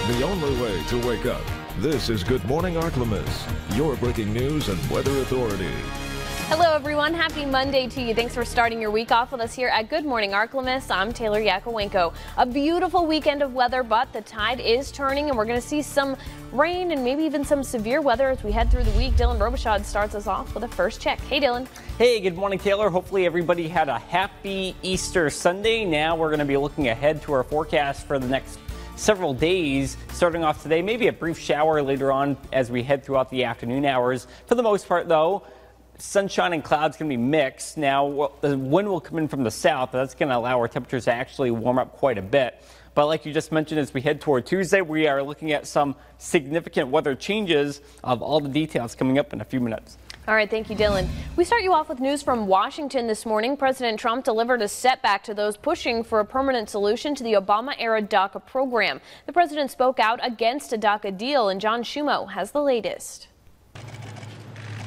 the only way to wake up. This is Good Morning ArkLaMiss, your breaking news and weather authority. Hello everyone, happy Monday to you. Thanks for starting your week off with us here at Good Morning ArkLaMiss. I'm Taylor Yakowenko. A beautiful weekend of weather, but the tide is turning and we're going to see some rain and maybe even some severe weather as we head through the week. Dylan Robichaud starts us off with a first check. Hey Dylan. Hey, good morning Taylor. Hopefully everybody had a happy Easter Sunday. Now we're going to be looking ahead to our forecast for the next several days, starting off today. Maybe a brief shower later on as we head throughout the afternoon hours. For the most part though, sunshine and clouds going to be mixed. Now, the wind will come in from the south. That's going to allow our temperatures to actually warm up quite a bit. But like you just mentioned, as we head toward Tuesday, we are looking at some significant weather changes. Of all the details coming up in a few minutes. All right, thank you, Dylan. We start you off with news from Washington this morning. President Trump delivered a setback to those pushing for a permanent solution to the Obama-era DACA program. The president spoke out against a DACA deal, and John Schumo has the latest.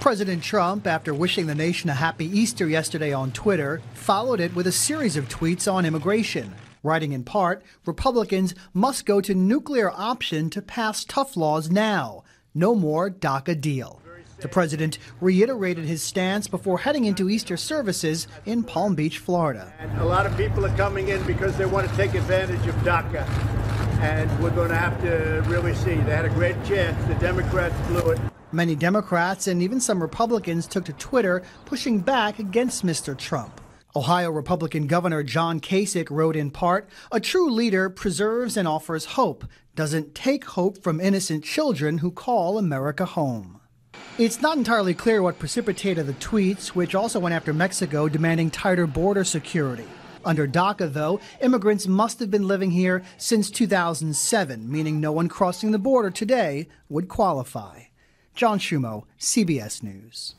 President Trump, after wishing the nation a happy Easter yesterday on Twitter, followed it with a series of tweets on immigration, writing in part, Republicans must go to nuclear option to pass tough laws now. No more DACA deal. The president reiterated his stance before heading into Easter services in Palm Beach, Florida. And a lot of people are coming in because they want to take advantage of DACA. And we're going to have to really see. They had a great chance. The Democrats blew it. Many Democrats and even some Republicans took to Twitter pushing back against Mr. Trump. Ohio Republican Governor John Kasich wrote in part, "A true leader preserves and offers hope, doesn't take hope from innocent children who call America home." It's not entirely clear what precipitated the tweets, which also went after Mexico demanding tighter border security. Under DACA, though, immigrants must have been living here since 2007, meaning no one crossing the border today would qualify. John Schumo, CBS News.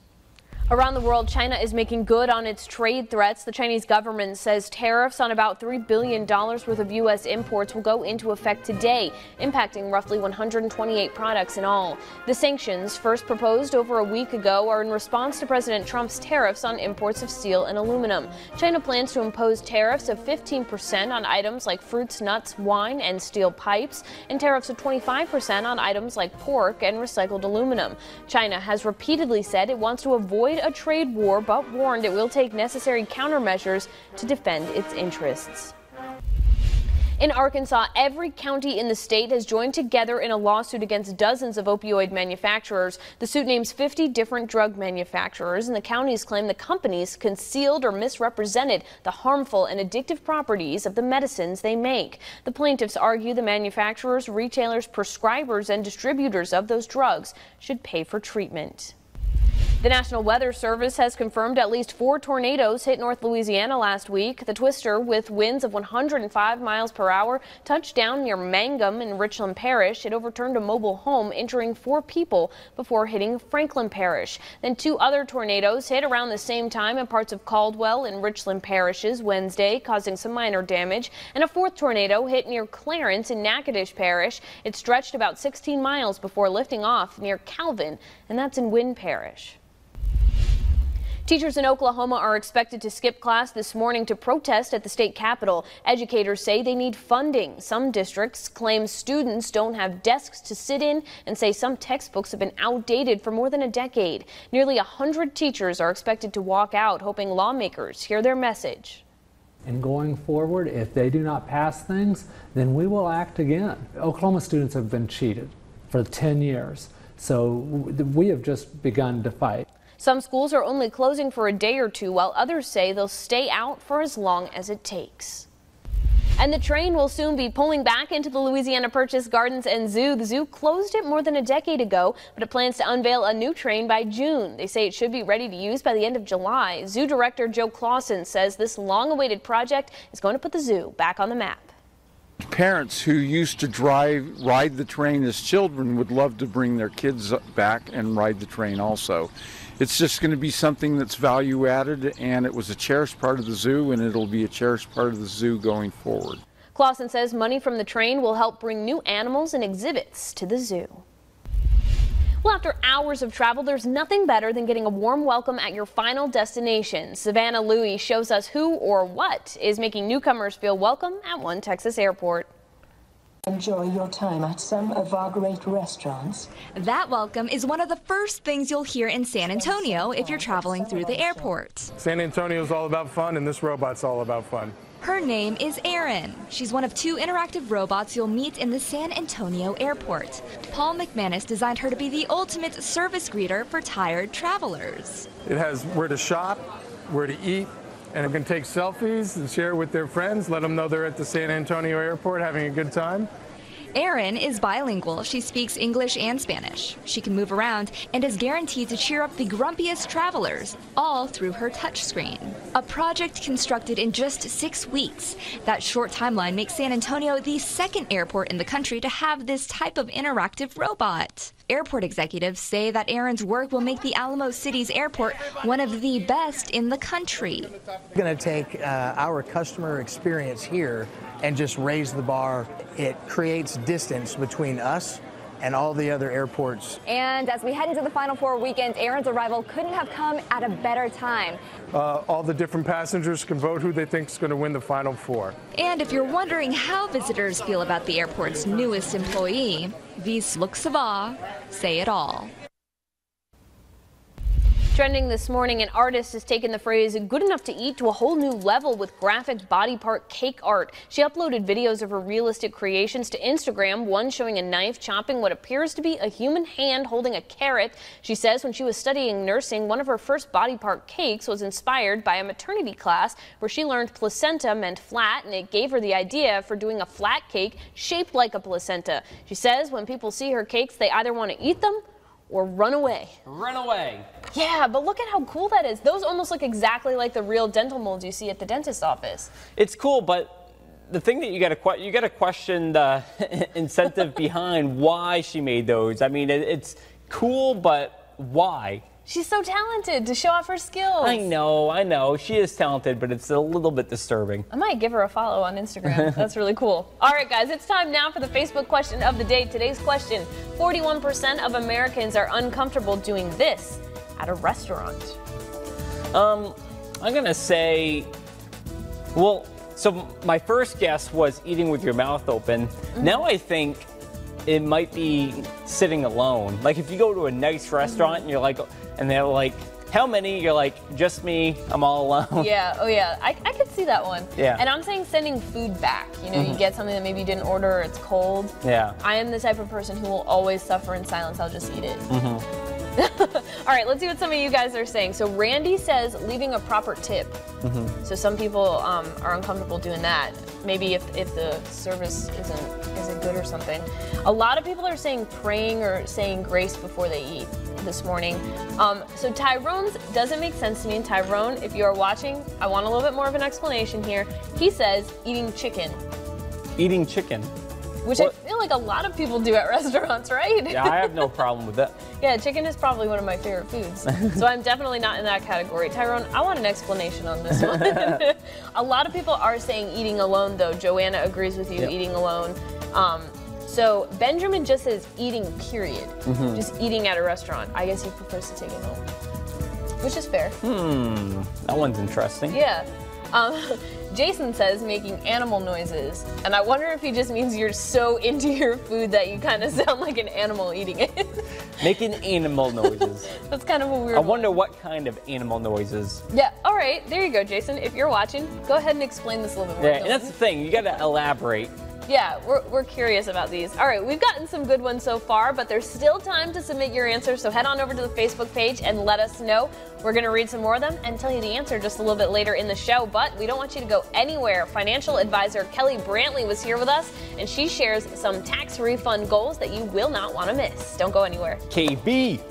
Around the world, China is making good on its trade threats. The Chinese government says tariffs on about $3 billion worth of U.S. imports will go into effect today, impacting roughly 128 products in all. The sanctions, first proposed over a week ago, are in response to President Trump's tariffs on imports of steel and aluminum. China plans to impose tariffs of 15% on items like fruits, nuts, wine, and steel pipes, and tariffs of 25% on items like pork and recycled aluminum. China has repeatedly said it wants to avoid a trade war, but warned it will take necessary countermeasures to defend its interests. In Arkansas, every county in the state has joined together in a lawsuit against dozens of opioid manufacturers. The suit names 50 different drug manufacturers, and the counties claim the companies concealed or misrepresented the harmful and addictive properties of the medicines they make. The plaintiffs argue the manufacturers, retailers, prescribers, and distributors of those drugs should pay for treatment. The National Weather Service has confirmed at least 4 tornadoes hit North Louisiana last week. The twister, with winds of 105 miles per hour, touched down near Mangum in Richland Parish. It overturned a mobile home, injuring 4 people before hitting Franklin Parish. Then 2 other tornadoes hit around the same time in parts of Caldwell and Richland parishes Wednesday, causing some minor damage. And a 4th tornado hit near Clarence in Natchitoches Parish. It stretched about 16 miles before lifting off near Calvin, and that's in Wynn Parish. Teachers in Oklahoma are expected to skip class this morning to protest at the state capitol. Educators say they need funding. Some districts claim students don't have desks to sit in and say some textbooks have been outdated for more than a decade. Nearly 100 teachers are expected to walk out, hoping lawmakers hear their message. And going forward, if they do not pass things, then we will act again. Oklahoma students have been cheated for 10 years, so we have just begun to fight. Some schools are only closing for a day or two, while others say they'll stay out for as long as it takes. And the train will soon be pulling back into the Louisiana Purchase Gardens and Zoo. The zoo closed it more than a decade ago, but it plans to unveil a new train by June. They say it should be ready to use by the end of July. Zoo Director Joe Clausen says this long-awaited project is going to put the zoo back on the map. Parents who used to ride the train as children would love to bring their kids back and ride the train also. It's just going to be something that's value added, and it was a cherished part of the zoo, and it'll be a cherished part of the zoo going forward. Clausen says money from the train will help bring new animals and exhibits to the zoo. Well, after hours of travel, there's nothing better than getting a warm welcome at your final destination. Savannah Louie shows us who or what is making newcomers feel welcome at one Texas airport. Enjoy your time at some of our great restaurants. That welcome is one of the first things you'll hear in San Antonio if you're traveling through the airport. San Antonio is all about fun, and this robot's all about fun. Her name is Erin. She's one of 2 interactive robots you'll meet in the San Antonio airport. Paul McManus designed her to be the ultimate service greeter for tired travelers. It has where to shop, where to eat, and it can take selfies and share with their friends, let them know they're at the San Antonio airport having a good time. Erin is bilingual. She speaks English and Spanish. She can move around and is guaranteed to cheer up the grumpiest travelers, all through her touchscreen. A project constructed in just 6 weeks. That short timeline makes San Antonio the 2nd airport in the country to have this type of interactive robot. Airport executives say that Erin's work will make the Alamo City's airport one of the best in the country. We're going to take our customer experience here and just raise the bar. It creates distance between us and all the other airports. And as we head into the Final Four weekend, Erin's arrival couldn't have come at a better time. All the different passengers can vote who they think is going to win the Final Four. And if you're wondering how visitors feel about the airport's newest employee, these looks of awe say it all. Trending this morning, an artist has taken the phrase good enough to eat to a whole new level with graphic body part cake art. She uploaded videos of her realistic creations to Instagram, one showing a knife chopping what appears to be a human hand holding a carrot. She says when she was studying nursing, one of her first body part cakes was inspired by a maternity class where she learned placenta meant flat, and it gave her the idea for doing a flat cake shaped like a placenta. She says when people see her cakes, they either want to eat them or run away. Run away. Yeah, but look at how cool that is. Those almost look exactly like the real dental molds you see at the dentist's office. It's cool, but the thing that you got to question the incentive behind why she made those. I mean, it's cool, but why? She's so talented to show off her skills. I know. She is talented, but it's a little bit disturbing. I might give her a follow on Instagram. That's really cool. All right, guys, it's time now for the Facebook question of the day. Today's question, 41% of Americans are uncomfortable doing this at a restaurant. I'm going to say, well, so my first guess was eating with your mouth open. Mm-hmm. Now I think it might be sitting alone. Like if you go to a nice restaurant and you're like, and they're like, how many? You're like, just me, I'm all alone. Yeah, oh yeah, I could see that one. Yeah. And I'm saying sending food back. You know, you get something that maybe you didn't order or it's cold. Yeah. I am the type of person who will always suffer in silence. I'll just eat it. All right, let's see what some of you guys are saying. So Randy says leaving a proper tip. So some people are uncomfortable doing that. Maybe if the service isn't good or something. A lot of people are saying praying or saying grace before they eat this morning. So Tyrone's doesn't make sense to me. And Tyrone, if you are watching, I want a little bit more of an explanation here. He says eating chicken. Eating chicken. Which I feel like a lot of people do at restaurants, right? Yeah, I have no problem with that. Yeah, chicken is probably one of my favorite foods. So I'm definitely not in that category. Tyrone, I want an explanation on this one. A lot of people are saying eating alone, though. Joanna agrees with you, Yep. eating alone. So Benjamin just says eating, period. Just eating at a restaurant. I guess he prefers to take it home, which is fair. That one's interesting. Yeah. Jason says making animal noises, and I wonder if he just means you're so into your food that you kind of sound like an animal eating it. Making animal noises. That's kind of a weird I wonder what kind of animal noises. Yeah, all right, there you go, Jason. If you're watching, go ahead and explain this a little bit more. Yeah, and that's the thing, you gotta elaborate. Yeah, we're curious about these. All right, we've gotten some good ones so far, but there's still time to submit your answers, so head on over to the Facebook page and let us know. We're going to read some more of them and tell you the answer just a little bit later in the show, but we don't want you to go anywhere. Financial advisor Kelly Brantley was here with us, and she shares some tax refund goals that you will not want to miss. Don't go anywhere. KB.